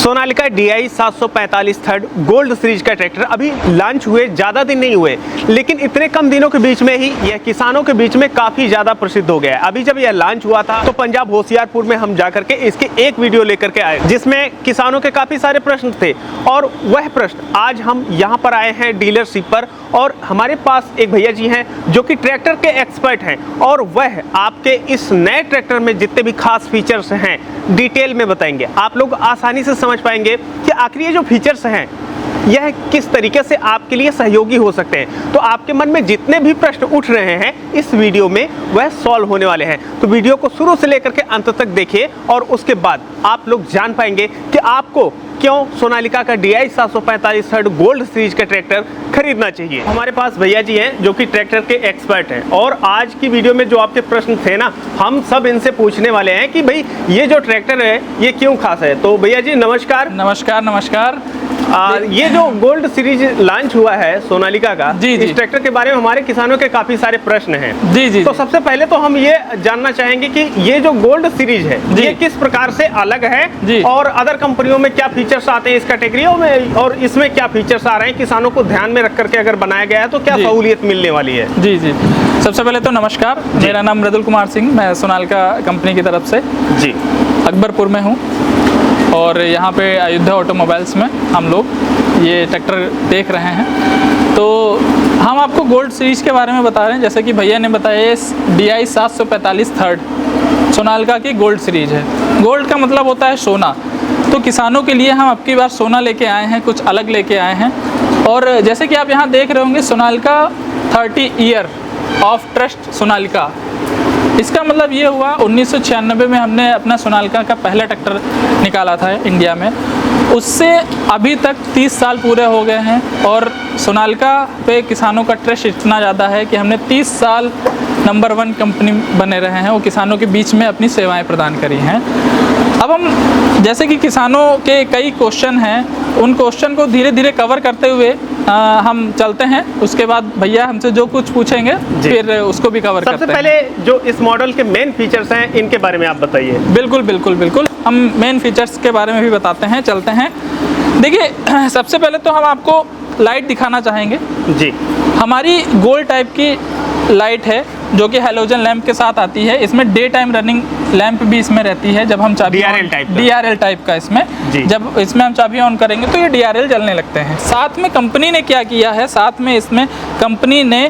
Sonalika DI 745 third gold series का tractor अभी launch हुए ज़्यादा दिन नहीं हुए, लेकिन इतने कम दिनों के बीच में ही यह किसानों के बीच में काफ़ी ज़्यादा प्रसिद्ध हो गया है। अभी जब यह लॉन्च हुआ था तो पंजाब होशियारपुर में हम जाकर के इसके एक वीडियो लेकर के आए, जिसमें किसानों के काफ़ी सारे प्रश्न थे और वह प्रश्न आज हम यहाँ पर आए हैं डीलरशिप पर। और हमारे पास एक भैया जी हैं जो कि ट्रैक्टर के एक्सपर्ट हैं और वह आपके इस नए ट्रैक्टर में जितने भी खास फीचर्स हैं डिटेल में बताएंगे। आप लोग आसानी से समझ पाएंगे कि आखिर ये जो फीचर्स हैं यह किस तरीके से आपके लिए सहयोगी हो सकते हैं। तो आपके मन में जितने भी प्रश्न उठ रहे हैं इस वीडियो में वह सॉल्व होने वाले हैं। तो वीडियो को शुरू से लेकर के अंत तक देखिए और उसके बाद आप लोग जान पाएंगे कि आपको क्यों सोनालिका का DI 745 थर्ड गोल्ड सीरीज का ट्रैक्टर खरीदना चाहिए। हमारे पास भैया जी हैं जो कि ट्रैक्टर के एक्सपर्ट हैं और आज की वीडियो में जो आपके प्रश्न थे ना, हम सब इनसे पूछने वाले हैं कि भाई ये जो ट्रैक्टर है ये क्यों खास है। तो भैया जी नमस्कार। नमस्कार नमस्कार। ये जो गोल्ड सीरीज लॉन्च हुआ है सोनालिका का, इस ट्रैक्टर के बारे में हमारे किसानों के काफी सारे प्रश्न हैं। जी। तो सबसे पहले तो हम ये जानना चाहेंगे कि ये जो गोल्ड सीरीज है ये किस प्रकार से अलग है और अदर कंपनियों में क्या फीचर्स आते हैं इस कैटेगरियों में और इसमें क्या फीचर्स आ रहे हैं, किसानों को ध्यान में रख करके अगर बनाया गया है तो क्या सहूलियत मिलने वाली है। जी। सबसे पहले तो नमस्कार, मेरा नाम मृदुल कुमार सिंह, मैं सोनालिका कंपनी की तरफ से जी अकबरपुर में हूँ और यहाँ पे अयोध्या ऑटोमोबाइल्स में हम लोग ये ट्रैक्टर देख रहे हैं। तो हम आपको गोल्ड सीरीज के बारे में बता रहे हैं। जैसे कि भैया ने बताया DI 745 थर्ड सोनालिका की गोल्ड सीरीज है। गोल्ड का मतलब होता है सोना। तो किसानों के लिए हम अबकी बार सोना लेके आए हैं, कुछ अलग लेके आए हैं। और जैसे कि आप यहाँ देख रहे होंगे Sonalika 30 year of trust Sonalika, इसका मतलब ये हुआ 1996 में हमने अपना सोनालिका का पहला ट्रैक्टर निकाला था इंडिया में। उससे अभी तक 30 साल पूरे हो गए हैं और सोनालिका पे किसानों का ट्रस्ट इतना ज़्यादा है कि हमने 30 साल नंबर 1 कंपनी बने रहे हैं और किसानों के बीच में अपनी सेवाएं प्रदान करी हैं। अब हम जैसे कि किसानों के कई क्वेश्चन हैं, उन क्वेश्चन को धीरे धीरे कवर करते हुए हम चलते हैं। उसके बाद भैया हमसे जो कुछ पूछेंगे फिर उसको भी कवर करते हैं। सबसे पहले जो इस मॉडल के मेन फीचर्स हैं इनके बारे में आप बताइए। बिल्कुल हम मेन फीचर्स के बारे में भी बताते हैं, चलते हैं। देखिए सबसे पहले तो हम आपको लाइट दिखाना चाहेंगे। जी, हमारी गोल्ड टाइप की लाइट है जो कि हैलोजन लैंप के साथ आती है। इसमें डे टाइम रनिंग लैंप भी इसमें रहती है। जब हम चाबी DRL टाइप का इसमें जब इसमें हम चाबी ऑन करेंगे तो ये DRL जलने लगते हैं। साथ में कंपनी ने क्या किया है, साथ में इसमें कंपनी ने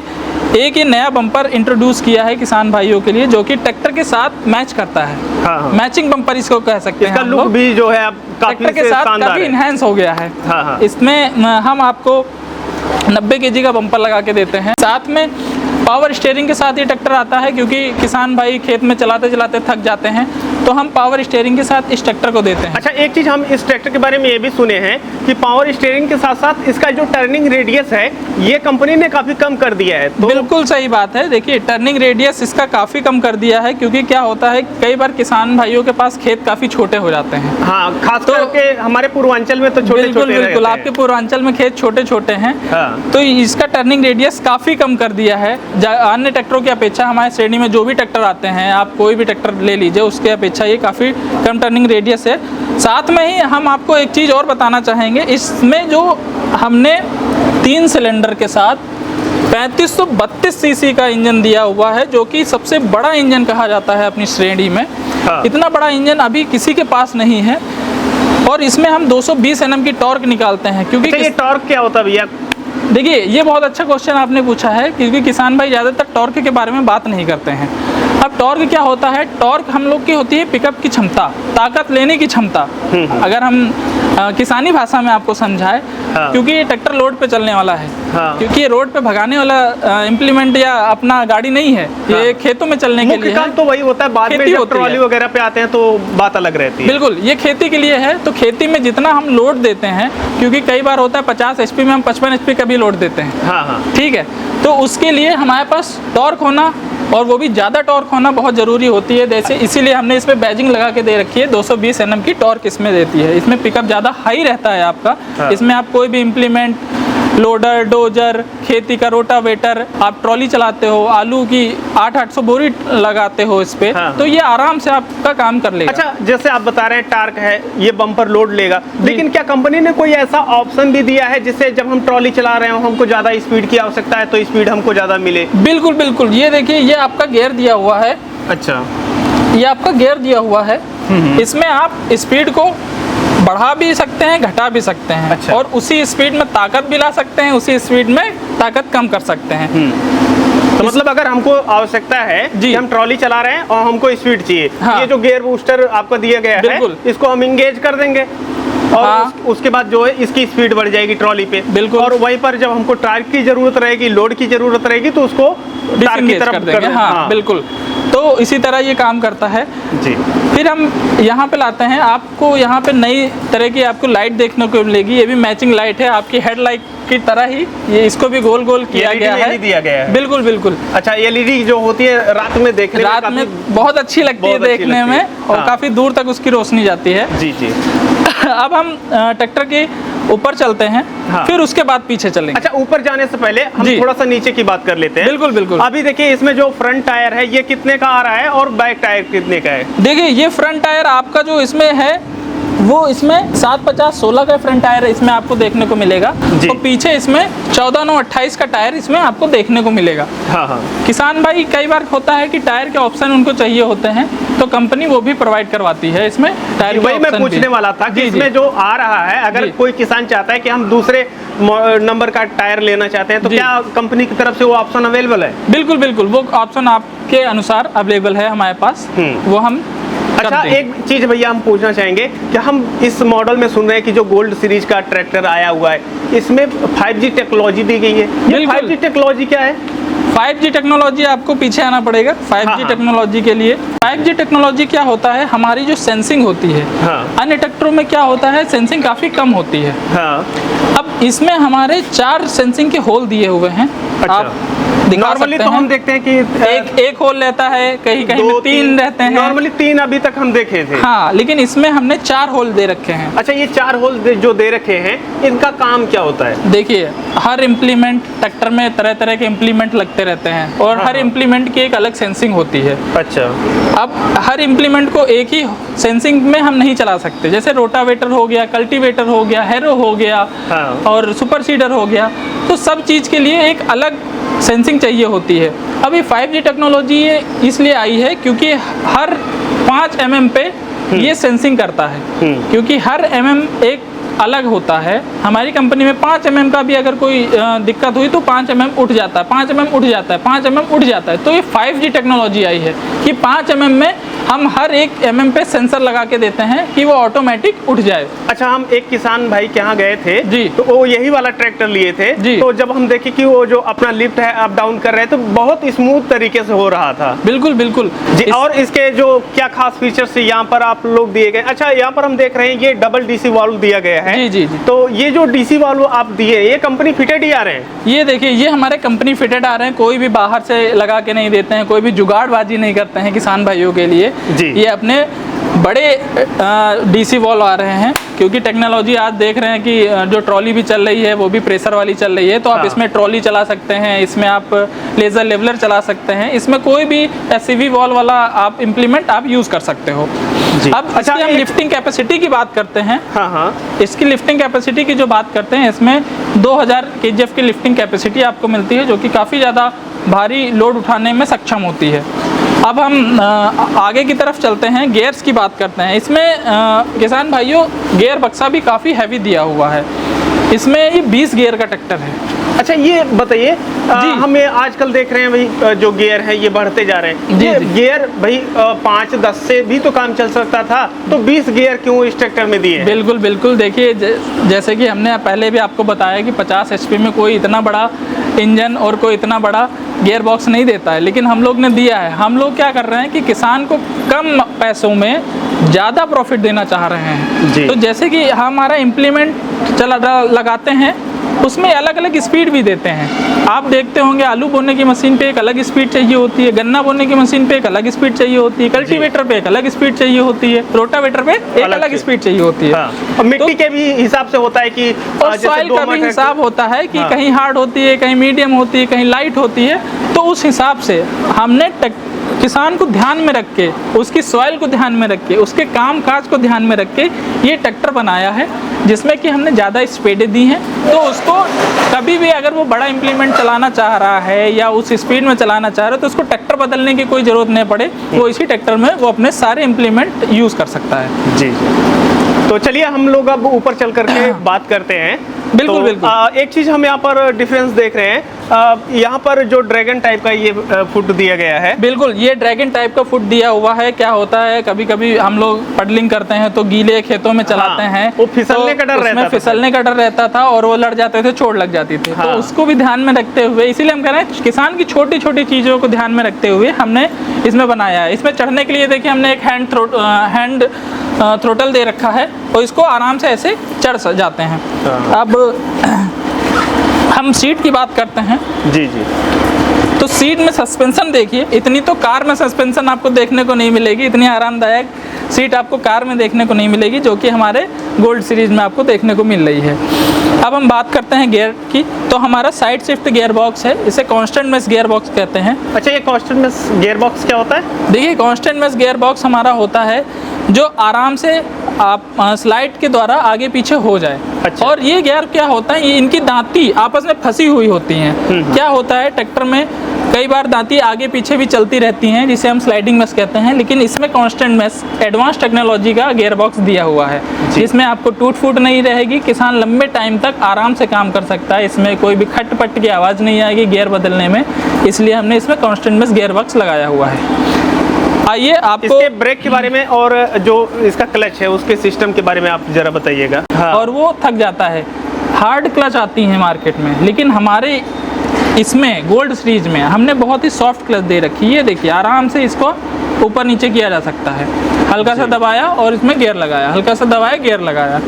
एक ये नया बम्पर इंट्रोड्यूस किया है किसान भाइयों के लिए, जो कि ट्रैक्टर के साथ मैच करता है। हाँ। मैचिंग बम्पर इसको कह सकते हैं। इसका लुक भी जो है ट्रैक्टर के साथ काफी इनहेंस हो गया है। हाँ। इसमें हम आपको 90 kg का बम्पर लगा के देते हैं। साथ में पावर स्टीयरिंग के साथ ये ट्रैक्टर आता है, क्योंकि किसान भाई खेत में चलाते चलाते थक जाते हैं तो हम पावर स्टीयरिंग के साथ इस ट्रैक्टर को देते हैं। अच्छा, एक चीज़ हम इस ट्रैक्टर के बारे में ये भी सुने हैं कि पावर स्टीयरिंग के साथ साथ इसका जो टर्निंग रेडियस है ये कंपनी ने काफ़ी कम कर दिया है। तो बिल्कुल सही बात है। देखिए टर्निंग रेडियस इसका काफ़ी कम कर दिया है, क्योंकि क्या होता है कई बार किसान भाइयों के पास खेत काफ़ी छोटे हो जाते हैं। हाँ, खास करके हमारे पूर्वांचल में तो बिल्कुल आपके पूर्वांचल में खेत छोटे छोटे हैं। तो इसका टर्निंग रेडियस काफ़ी कम कर दिया है अन्य ट्रैक्टरों की अपेक्षा। हमारे श्रेणी में जो भी ट्रैक्टर आते हैं, आप कोई भी ट्रैक्टर ले लीजिए, उसके अपेक्षा ये काफ़ी कम टर्निंग रेडियस है। साथ में ही हम आपको एक चीज़ और बताना चाहेंगे, इसमें जो हमने 3 सिलेंडर के साथ 3532 सीसी का इंजन दिया हुआ है, जो कि सबसे बड़ा इंजन कहा जाता है अपनी श्रेणी में। हाँ। इतना बड़ा इंजन अभी किसी के पास नहीं है और इसमें हम 220 Nm की टॉर्क निकालते हैं। क्योंकि ये टॉर्क क्या होता है भैया? देखिए ये बहुत अच्छा क्वेश्चन आपने पूछा है, क्योंकि किसान भाई ज़्यादातर टॉर्क के बारे में बात नहीं करते हैं। अब टॉर्क क्या होता है? टॉर्क हम लोग की होती है पिकअप की क्षमता, ताकत लेने की क्षमता। अगर हम किसानी भाषा में आपको समझाए, हाँ। क्योंकि ये ट्रैक्टर रोड पे चलने वाला है। हाँ। क्योंकि ये रोड पे भगाने वाला इम्प्लीमेंट या अपना गाड़ी नहीं है। हाँ। ये खेतों में चलने के लिए है। तो वही होता है, बाद में जब ट्रॉली वगैरह पे आते हैं तो बात अलग रहती है। बिल्कुल, ये खेती के लिए है। तो खेती में जितना हम लोड देते हैं, क्योंकि कई बार होता है 50 HP में हम 55 HP का भी लोड देते हैं। हाँ। ठीक है, तो उसके लिए हमारे पास टॉर्क होना और वो भी ज़्यादा टॉर्क होना बहुत ज़रूरी होती है। जैसे इसीलिए हमने इसमें बैजिंग लगा के दे रखी है। 220 Nm की टॉर्क इसमें देती है। इसमें पिकअप ज़्यादा हाई रहता है आपका। हाँ। इसमें आप कोई भी इम्प्लीमेंट लोडर, डोजर, खेती का रोटावेटर, आप ट्रॉली चलाते हो, आलू की 800 बोरी लगाते हो इस पे, हाँ। तो ये आराम से आपका काम कर लेगा। अच्छा, जैसे आप बता रहे हैं टार्क है, ये बम्पर लोड लेगा, लेकिन क्या कंपनी ने कोई ऐसा ऑप्शन भी दिया है जिससे जब हम ट्रॉली चला रहे हो हमको ज्यादा स्पीड की आवश्यकता है तो स्पीड हमको ज्यादा मिले? बिल्कुल बिल्कुल, ये देखिए ये आपका गियर दिया हुआ है। अच्छा, ये आपका गियर दिया हुआ है, इसमें आप स्पीड को बढ़ा भी सकते हैं, घटा भी सकते हैं। अच्छा। और उसी स्पीड में ताकत भी ला सकते हैं, उसी स्पीड में ताकत कम कर सकते हैं। तो मतलब अगर हमको आवश्यकता है जी। कि हम ट्रॉली चला रहे हैं और हमको स्पीड चाहिए, हाँ। ये जो गियर बूस्टर आपको दिया गया है बिल्कुल। इसको हम इंगेज कर देंगे और हाँ। उसके बाद जो है इसकी स्पीड बढ़ जाएगी ट्रॉली पे। बिल्कुल। और वहीं पर जब हमको टार्क की जरूरत रहेगी, लोड की जरूरत रहेगी तो उसको टार्क की डिसएंगेज तरफ कर देंगे। हाँ, बिल्कुल। तो इसी तरह ये काम करता है। जी। फिर हम यहाँ पे लाते हैं, आपको यहाँ पे नई तरह की आपको लाइट देखने को मिलेगी। ये भी मैचिंग लाइट है आपकी हेडलाइट की तरह ही, ये इसको भी गोल गोल किया LED गया है। दिया गया है। बिल्कुल बिल्कुल। अच्छा, एलईडी जो होती है रात में देखने रात में बहुत अच्छी लगती है बहुत अच्छी देखने लगती में, है। और हाँ। काफी दूर तक उसकी रोशनी जाती है। जी जी। अब हम ट्रैक्टर के ऊपर चलते हैं, हाँ। फिर उसके बाद पीछे चलेंगे। अच्छा, ऊपर जाने से पहले हम जी। थोड़ा सा नीचे की बात कर लेते हैं। बिल्कुल बिल्कुल। अभी देखिए इसमें जो फ्रंट टायर है ये कितने का आ रहा है और बैक टायर कितने का है? देखिए ये फ्रंट टायर आपका जो इसमें है वो इसमें 750/16 का फ्रंट टायर इसमें आपको देखने को मिलेगा। जी। और पीछे इसमें 14/9/28 का टायर इसमें आपको देखने को मिलेगा। हाँ हाँ। किसान भाई कई बार होता है कि टायर के ऑप्शन उनको चाहिए होते हैं, तो कंपनी वो भी प्रोवाइड करवाती है इसमें टायर के वही मैं ऑप्शन भी। पूछने वाला था कि जी, जी। इसमें जो आ रहा है, अगर जी। कोई किसान चाहता है कि हम दूसरे नंबर का टायर लेना चाहते हैं तो जी। क्या कंपनी की तरफ से वो ऑप्शन अवेलेबल है? बिल्कुल बिल्कुल, वो ऑप्शन आपके अनुसार अवेलेबल है हमारे पास, वो हम कर अच्छा, देंगे। एक चीज भैया हम पूछना चाहेंगे कि हम इस मॉडल में सुन रहे हैं कि जो गोल्ड सीरीज का ट्रैक्टर आया हुआ है इसमें 5G टेक्नोलॉजी दी गई है। ये बिल्कुल। 5G टेक्नोलॉजी क्या है? 5G टेक्नोलॉजी आपको पीछे आना पड़ेगा। 5G हाँ, हाँ। टेक्नोलॉजी के लिए 5G टेक्नोलॉजी क्या होता है, हमारी जो सेंसिंग होती है, हाँ। अन्य ट्रैक्टरों में क्या होता है सेंसिंग काफ़ी कम होती है। हाँ। अब इसमें हमारे 4 सेंसिंग के होल दिए हुए हैं। अच्छा। आप दिखा नॉर्मली सकते तो हैं। हम देखते हैं कि एक होल रहता है, कहीं कहीं में 3 रहते हैं। नॉर्मली 3 अभी तक हम देखे थे। हाँ, लेकिन इसमें हमने 4 होल दे रखे हैं। अच्छा, ये 4 होल जो दे रखे हैं इनका काम क्या होता है? देखिए हर इम्प्लीमेंट ट्रैक्टर में तरह तरह के इम्प्लीमेंट लगते रहते हैं और हाँ, हर हाँ। इम्प्लीमेंट की एक अलग सेंसिंग होती है। अच्छा। अब हर इम्प्लीमेंट को एक ही सेंसिंग में हम नहीं चला सकते। जैसे रोटावेटर हो गया, कल्टीवेटर हो गया, हैरो हो गया, हाँ। और सुपर सीडर हो गया, तो सब चीज़ के लिए एक अलग सेंसिंग चाहिए होती है। अभी 5G टेक्नोलॉजी ये इसलिए आई है क्योंकि हर 5 mm पे ये सेंसिंग करता है, क्योंकि हर mm एक अलग होता है। हमारी कंपनी में 5 mm का भी अगर कोई दिक्कत हुई तो 5 mm उठ जाता है, 5 mm उठ जाता है, 5 mm उठ जाता है। तो ये 5G टेक्नोलॉजी आई है कि 5 mm में हम हर एक mm पे सेंसर लगा के देते हैं कि वो ऑटोमेटिक उठ जाए। अच्छा, हम एक किसान भाई के यहाँ गए थे जी। तो वो यही वाला ट्रैक्टर लिए थे जी। तो जब हम देखे कि वो जो अपना लिफ्ट है अप डाउन कर रहे हैं तो बहुत स्मूथ तरीके से हो रहा था। बिल्कुल बिल्कुल जी। और इसके जो क्या खास फीचर्स यहाँ पर आप लोग दिए गए? अच्छा, यहाँ पर हम देख रहे हैं ये डबल डीसी वाल्व दिया गया है। जी, जी, जी। तो ये जो डीसी वाल्व आप दिए ये कंपनी फिटेड ही आ रहे हैं? ये देखिए ये हमारे कंपनी फिटेड आ रहे हैं, कोई भी बाहर से लगा के नहीं देते हैं, कोई भी जुगाड़बाजी नहीं करते हैं किसान भाइयों के लिए। जी। ये अपने बड़े डीसी वॉल्व आ रहे हैं, क्योंकि टेक्नोलॉजी आज देख रहे हैं कि जो ट्रॉली भी चल रही है वो भी प्रेशर वाली चल रही है, तो आप हाँ। इसमें ट्रॉली चला सकते हैं, इसमें आप लेज़र लेवलर चला सकते हैं, इसमें कोई भी एससीवी वॉल्व वाला आप इम्प्लीमेंट आप यूज़ कर सकते हो। जी। अब अच्छा, इसकी हम लिफ्टिंग कैपेसिटी की बात करते हैं। हाँ हाँ। इसकी लिफ्टिंग कैपेसिटी की जो बात करते हैं, इसमें 2000 kgf की लिफ्टिंग कैपेसिटी आपको मिलती है, जो कि काफ़ी ज़्यादा भारी लोड उठाने में सक्षम होती है। अब हम आगे की तरफ चलते हैं, गियर्स की बात करते हैं। इसमें किसान भाइयों गियर बक्सा भी काफ़ी हैवी दिया हुआ है। इसमें ये 20 गियर का ट्रैक्टर है। अच्छा, ये बताइए जी। हमें आजकल देख रहे हैं भाई जो गियर है ये बढ़ते जा रहे हैं। जी, ये जी। गियर भाई 5-10 से भी तो काम चल सकता था, तो 20 गियर क्यों इस ट्रैक्टर में दिए हैं? बिल्कुल बिल्कुल, देखिए जैसे कि हमने पहले भी आपको बताया कि 50 HP में कोई इतना बड़ा इंजन और कोई इतना बड़ा गियर बॉक्स नहीं देता है, लेकिन हम लोग ने दिया है। हम लोग क्या कर रहे हैं कि किसान को कम पैसों में ज़्यादा प्रॉफिट देना चाह रहे हैं। जी। तो जैसे कि हमारा इम्प्लीमेंट लगाते हैं उसमें अलग अलग स्पीड भी देते हैं। आप देखते होंगे आलू बोने की मशीन पे एक अलग स्पीड चाहिए होती है, गन्ना बोने की मशीन पे एक अलग स्पीड चाहिए होती है, कल्टीवेटर पे एक अलग स्पीड चाहिए होती है, रोटावेटर पे एक अलग स्पीड चाहिए होती है। हाँ। और मिट्टी के भी हिसाब से होता है कि और सॉइल का भी हिसाब होता है कि कहीं हार्ड होती है, कहीं मीडियम होती है, कहीं लाइट होती है। तो उस हिसाब से हमने किसान को ध्यान में रख के, उसकी सॉइल को ध्यान में रख के, उसके काम काज को ध्यान में रख के ये ट्रैक्टर बनाया है, जिसमें कि हमने ज़्यादा स्पीडें दी हैं। तो उसको कभी भी अगर वो बड़ा इम्प्लीमेंट चलाना चाह रहा है या उस स्पीड में चलाना चाह रहा है तो उसको ट्रैक्टर बदलने की कोई ज़रूरत नहीं पड़े, वो इसी ट्रैक्टर में वो अपने सारे इम्प्लीमेंट यूज़ कर सकता है। जी। तो चलिए हम लोग अब ऊपर चल करके बात करते हैं। बिल्कुल, तो, बिल्कुल। एक चीज़ हम यहाँ पर डिफरेंस देख रहे हैं, यहाँ पर जो ड्रैगन टाइप का ये फुट दिया गया है। बिल्कुल, ये ड्रैगन टाइप का फुट दिया हुआ है। क्या होता है, कभी कभी हम लोग पडलिंग करते हैं तो गीले खेतों में चलाते हैं, वो फिसलने का डर रहता था। फिसलने का डर रहता था और वो लड़ जाते थे, चोट लग जाती थी। तो उसको भी ध्यान में रखते हुए, इसीलिए हम कह रहे हैं किसान की छोटी छोटी चीज़ों को ध्यान में रखते हुए हमने इसमें बनाया है। इसमें चढ़ने के लिए देखिए हमने एक हैंड थ्रोटल दे रखा है और इसको आराम से ऐसे चढ़ जाते हैं। अब हम सीट की बात करते हैं। जी जी। तो सीट में सस्पेंशन देखिए, इतनी तो कार में सस्पेंशन आपको देखने को नहीं मिलेगी, इतनी आरामदायक सीट आपको कार में देखने को नहीं मिलेगी, जो कि हमारे गोल्ड सीरीज में आपको देखने को मिल रही है। अब हम बात करते हैं गियर की, तो हमारा साइड शिफ्ट गियर बॉक्स है, इसे कांस्टेंट मेश गियर बॉक्स कहते हैं। अच्छा, ये कांस्टेंट मेश गियर बॉक्स क्या होता है? देखिए, कांस्टेंट मेश गियर बॉक्स हमारा होता है जो आराम से आप स्लाइड के द्वारा आगे पीछे हो जाए। अच्छा। और ये गियर क्या होता है, ये इनकी दांती आपस में फंसी हुई होती हैं। क्या होता है, ट्रैक्टर में कई बार दांती आगे पीछे भी चलती रहती हैं, जिसे हम स्लाइडिंग मेश कहते हैं, लेकिन इसमें कांस्टेंट मेश एडवांस टेक्नोलॉजी का गियर बॉक्स दिया हुआ है, जिसमें आपको टूट फूट नहीं रहेगी, किसान लंबे टाइम तक आराम से काम कर सकता है। इसमें कोई भी खट पट की आवाज़ नहीं आएगी गियर बदलने में, इसलिए हमने इसमें कांस्टेंट मेश गियर बॉक्स लगाया हुआ है। आइए आपको इसके ब्रेक के बारे में और जो इसका क्लच है उसके सिस्टम के बारे में आप जरा बताइएगा। हाँ। और वो थक जाता है, हार्ड क्लच आती है मार्केट में, लेकिन हमारे इसमें गोल्ड सीरीज में हमने बहुत ही सॉफ्ट क्लच दे रखी है। ये देखिए, आराम से इसको ऊपर नीचे किया जा सकता है, हल्का सा दबाया और इसमें गियर लगाया, हल्का सा दबाया गियर लगाया।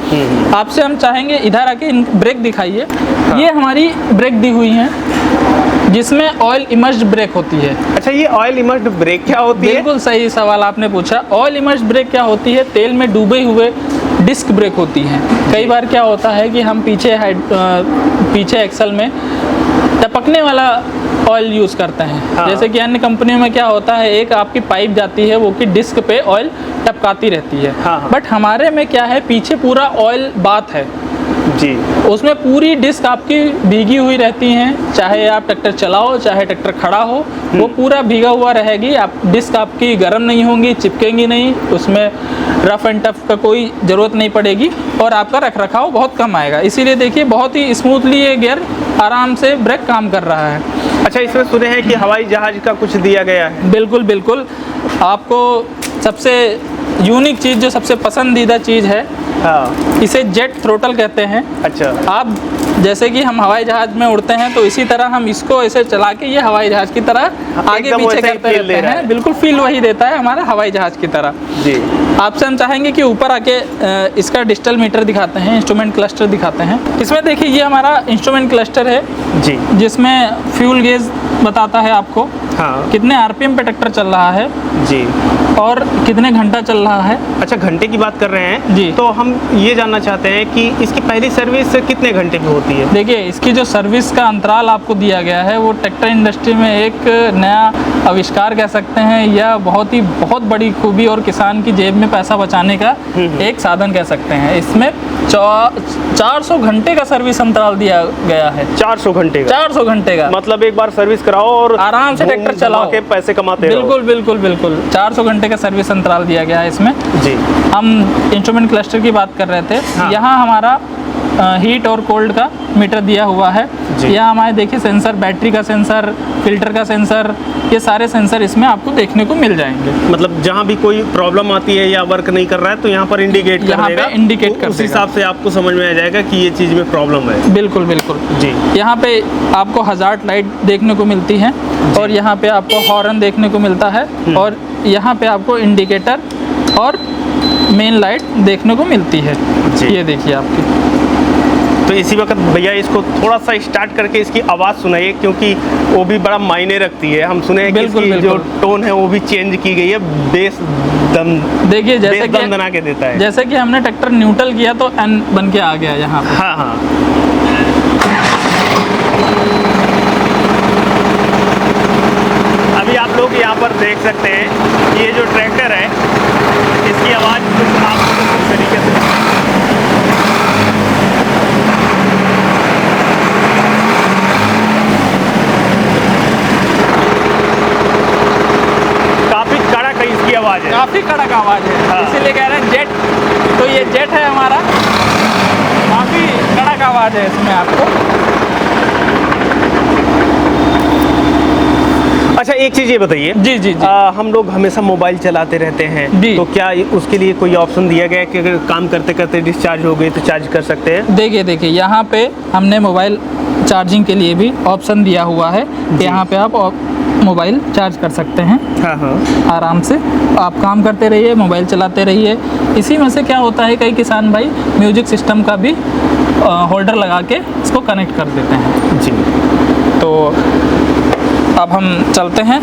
आपसे हम चाहेंगे इधर आके ब्रेक दिखाइए। हाँ। ये हमारी ब्रेक दी हुई है, जिसमें ऑयल इमर्स्ड ब्रेक होती है। अच्छा, ये ऑयल इमर्स्ड ब्रेक क्या होती है? बिल्कुल सही सवाल आपने पूछा। ऑयल इमर्स्ड ब्रेक क्या होती है, तेल में डूबे हुए डिस्क ब्रेक होती हैं। कई बार क्या होता है कि हम पीछे एक्सल में टपकने वाला ऑयल यूज़ करते हैं। हाँ। जैसे कि अन्य कंपनियों में क्या होता है, एक आपकी पाइप जाती है, वो कि डिस्क पे ऑयल टपकाती रहती है। हाँ। बट हमारे में क्या है, पीछे पूरा ऑयल बाथ है जी, उसमें पूरी डिस्क आपकी भीगी हुई रहती हैं, चाहे आप ट्रैक्टर चलाओ चाहे ट्रैक्टर खड़ा हो, वो पूरा भीगा हुआ रहेगी। आप डिस्क आपकी गर्म नहीं होंगी, चिपकेंगी नहीं, उसमें रफ एंड टफ का कोई ज़रूरत नहीं पड़ेगी और आपका रख रखाव बहुत कम आएगा। इसीलिए देखिए, बहुत ही स्मूथली ये गियर आराम से ब्रेक काम कर रहा है। अच्छा, इसमें सुने हैं कि हवाई जहाज का कुछ दिया गया है। बिल्कुल बिल्कुल, आपको सबसे यूनिक चीज़, जो सबसे पसंदीदा चीज़ है, हाँ, इसे जेट थ्रोटल कहते हैं। अच्छा। आप जैसे कि हम हवाई जहाज में उड़ते हैं तो इसी तरह हम इसको ऐसे चला के ये हवाई जहाज की तरह आगे पीछे करते रहते हैं। बिल्कुल फील वही देता है हमारा हवाई जहाज की तरह। जी। आपसे हम चाहेंगे कि ऊपर आके इसका डिजिटल मीटर दिखाते हैं, इंस्ट्रूमेंट क्लस्टर दिखाते हैं। इसमें देखिए, ये हमारा इंस्ट्रूमेंट क्लस्टर है जी, जिसमें फ्यूल गेज बताता है आपको। हाँ। कितने आरपीएम पे ट्रैक्टर चल रहा है जी, और कितने घंटा चल रहा है। अच्छा, घंटे की बात कर रहे हैं जी, तो हम ये जानना चाहते हैं कि इसकी पहली सर्विस कितने घंटे की होती है? देखिए, इसकी जो सर्विस का अंतराल आपको दिया गया है, वो ट्रैक्टर इंडस्ट्री में एक नया आविष्कार कह सकते हैं, या बहुत बड़ी खूबी और किसान की जेब में पैसा बचाने का एक साधन कह सकते हैं। इसमें 400 घंटे का सर्विस अंतराल दिया गया है। 400 घंटे का? 400 घंटे का मतलब एक बार सर्विस कराओ और आराम से ट्रैक्टर चलाओ के पैसे कमाते रहो। बिल्कुल बिल्कुल बिल्कुल, 400 घंटे का सर्विस अंतराल दिया गया है इसमें जी। हम इंस्ट्रूमेंट क्लस्टर की बात कर रहे थे। हाँ। यहाँ हमारा हीट और कोल्ड का मीटर दिया हुआ है। यहाँ हमारे देखिए सेंसर, बैटरी का सेंसर, फिल्टर का सेंसर, ये सारे सेंसर इसमें आपको देखने को मिल जाएंगे। मतलब जहाँ भी कोई प्रॉब्लम आती है या वर्क नहीं कर रहा है तो यहाँ पर इंडिकेट कर देगा, इंडिकेट कर उस हिसाब से आपको समझ में आ जाएगा कि ये चीज़ में प्रॉब्लम है। बिल्कुल बिल्कुल जी। यहाँ पे आपको हजार्ड लाइट देखने को मिलती है और यहाँ पे आपको हॉर्न देखने को मिलता है और यहाँ पे आपको इंडिकेटर और मेन लाइट देखने को मिलती है। ये देखिए आपकी। तो इसी वक्त भैया इसको थोड़ा सा स्टार्ट करके इसकी आवाज़ सुनाइए, क्योंकि वो भी बड़ा मायने रखती है। हम सुने हैं कि बिल्कुल, इसकी जो बिल्कुल। टोन है वो भी चेंज की गई है, बेस दम, देखिए जैसे बेस दम बना के देता है। जैसे कि हमने ट्रैक्टर न्यूट्रल किया तो एन बन के आ गया यहाँ पे। हाँ हाँ, अभी आप लोग यहाँ पर देख सकते हैं ये जो ट्रैक्टर है इसकी आवाज़ कुछ आपको कुछ तरीके से काफ़ी कड़क है इसकी आवाज़ है। काफ़ी कड़क आवाज़ है, हाँ। इसीलिए कह रहे हैं जेट। तो ये जेट है हमारा, काफ़ी कड़क आवाज़ है इसमें आपको। अच्छा, एक चीज़ ये बताइए। जी जी जी। हम लोग हमेशा मोबाइल चलाते रहते हैं, जी। तो क्या उसके लिए कोई ऑप्शन दिया गया है कि अगर काम करते करते डिस्चार्ज हो गई तो चार्ज कर सकते हैं? देखिए यहाँ पे हमने मोबाइल चार्जिंग के लिए भी ऑप्शन दिया हुआ है कि यहाँ पे आप मोबाइल चार्ज कर सकते हैं हाँ हाँ, आराम से। आप काम करते रहिए, मोबाइल चलाते रहिए। इसी में से क्या होता है, कई किसान भाई म्यूजिक सिस्टम का भी होल्डर लगा के इसको कनेक्ट कर देते हैं। जी। तो अब हम चलते हैं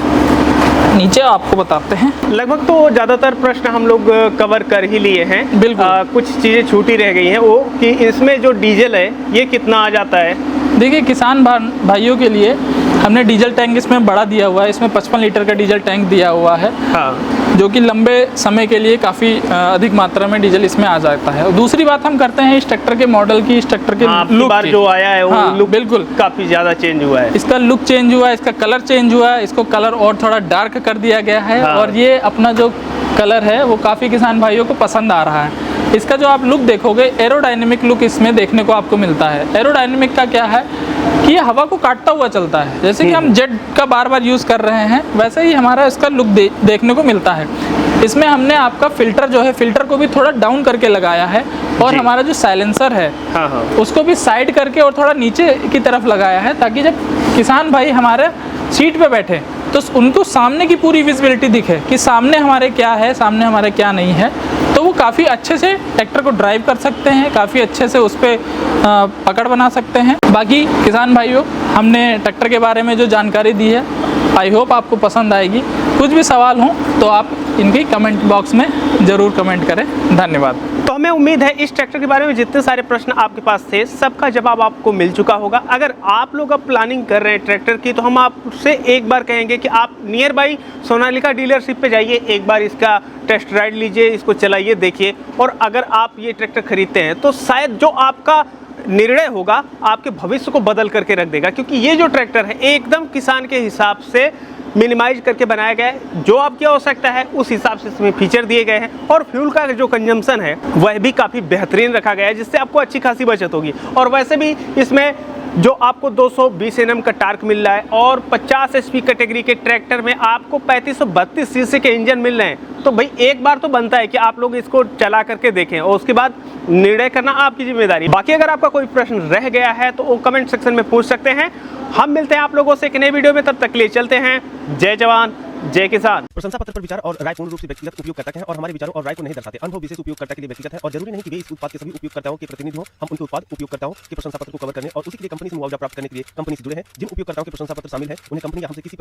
नीचे, आपको बताते हैं। लगभग तो ज़्यादातर प्रश्न हम लोग कवर कर ही लिए हैं। बिल्कुल। कुछ चीज़ें छूटी रह गई हैं, वो कि इसमें जो डीजल है ये कितना आ जाता है? देखिए किसान भाइयों के लिए हमने डीजल टैंक इसमें बड़ा दिया हुआ है। इसमें 55 लीटर का डीजल टैंक दिया हुआ है, हाँ, जो कि लंबे समय के लिए काफ़ी अधिक मात्रा में डीजल इसमें आ जाता है। और दूसरी बात हम करते हैं इस ट्रैक्टर के मॉडल की, इस ट्रैक्टर के हाँ, लुक बार की। जो आया है वो हाँ, लुक बिल्कुल काफ़ी ज़्यादा चेंज हुआ है। इसका लुक चेंज हुआ है, इसका कलर चेंज हुआ है, इसको कलर और थोड़ा डार्क कर दिया गया है। हाँ। और ये अपना जो कलर है वो काफ़ी किसान भाइयों को पसंद आ रहा है। इसका जो आप लुक देखोगे, एरोडायनेमिक लुक इसमें देखने को आपको मिलता है। एरोडायनेमिक का क्या है कि ये हवा को काटता हुआ चलता है। जैसे कि हम जेट का बार बार यूज़ कर रहे हैं, वैसे ही हमारा इसका लुक देखने को मिलता है। इसमें हमने आपका फ़िल्टर जो है, फ़िल्टर को भी थोड़ा डाउन करके लगाया है। और जी। हमारा जो साइलेंसर है हाँ हाँ, उसको भी साइड करके और थोड़ा नीचे की तरफ लगाया है, ताकि जब किसान भाई हमारे सीट पे बैठे तो उनको सामने की पूरी विजिबिलिटी दिखे कि सामने हमारे क्या है, सामने हमारे क्या नहीं है। तो वो काफ़ी अच्छे से ट्रैक्टर को ड्राइव कर सकते हैं, काफ़ी अच्छे से उस पर पकड़ बना सकते हैं। बाकी किसान भाइयों, हमने ट्रैक्टर के बारे में जो जानकारी दी है, आई होप आपको पसंद आएगी। कुछ भी सवाल हो तो आप इनकी कमेंट बॉक्स में ज़रूर कमेंट करें। धन्यवाद। तो हमें उम्मीद है इस ट्रैक्टर के बारे में जितने सारे प्रश्न आपके पास थे सबका जवाब आपको मिल चुका होगा। अगर आप लोग अब प्लानिंग कर रहे हैं ट्रैक्टर की, तो हम आपसे एक बार कहेंगे कि आप नियर बाई सोनालिका डीलरशिप पे जाइए, एक बार इसका टेस्ट राइड लीजिए, इसको चलाइए, देखिए। और अगर आप ये ट्रैक्टर खरीदते हैं तो शायद जो आपका निर्णय होगा आपके भविष्य को बदल करके रख देगा, क्योंकि ये जो ट्रैक्टर है एकदम किसान के हिसाब से मिनिमाइज करके बनाया गया है। जो आपकी आवश्यकता है उस हिसाब से इसमें फीचर दिए गए हैं, और फ्यूल का जो कंजम्पशन है वह भी काफ़ी बेहतरीन रखा गया है, जिससे आपको अच्छी खासी बचत होगी। और वैसे भी इसमें जो आपको 220 Nm का टार्क मिल रहा है, और 50 HP कैटेगरी के ट्रैक्टर में आपको 3532 cc के इंजन मिल रहे हैं। तो भाई एक बार तो बनता है कि आप लोग इसको चला करके देखें, और उसके बाद निर्णय करना आपकी जिम्मेदारी। बाकी अगर आपका कोई प्रश्न रह गया है तो वो कमेंट सेक्शन में पूछ सकते हैं। हम मिलते हैं आप लोगों से एक नए वीडियो में, तब तक के लिए चलते हैं। जय जवान जय किसान। प्रशंसा पत्र पर विचार और राय पूर्ण रूप से व्यक्तिगत उपयोगकर्ता के हैं और हमारे विचारों और राय को नहीं दर्शाते। अनुभव विशेष उपयोगकर्ता के लिए व्यक्तिगत है और जरूरी नहीं कि वे इस उत्पाद के सभी उपयोगकर्ताओं के प्रतिनिधि हों। हम उनके उत्पाद उपयोगकर्ताओं के प्रशंसा पत्र को कवर करने और उसी के लिए कंपनी से मुआवजा प्राप्त करने के लिए कंपनी से जुड़े हैं। जिन उपयोगकर्ताओं के प्रशंसा पत्र शामिल है उन्हें कंपनी हमसे किसी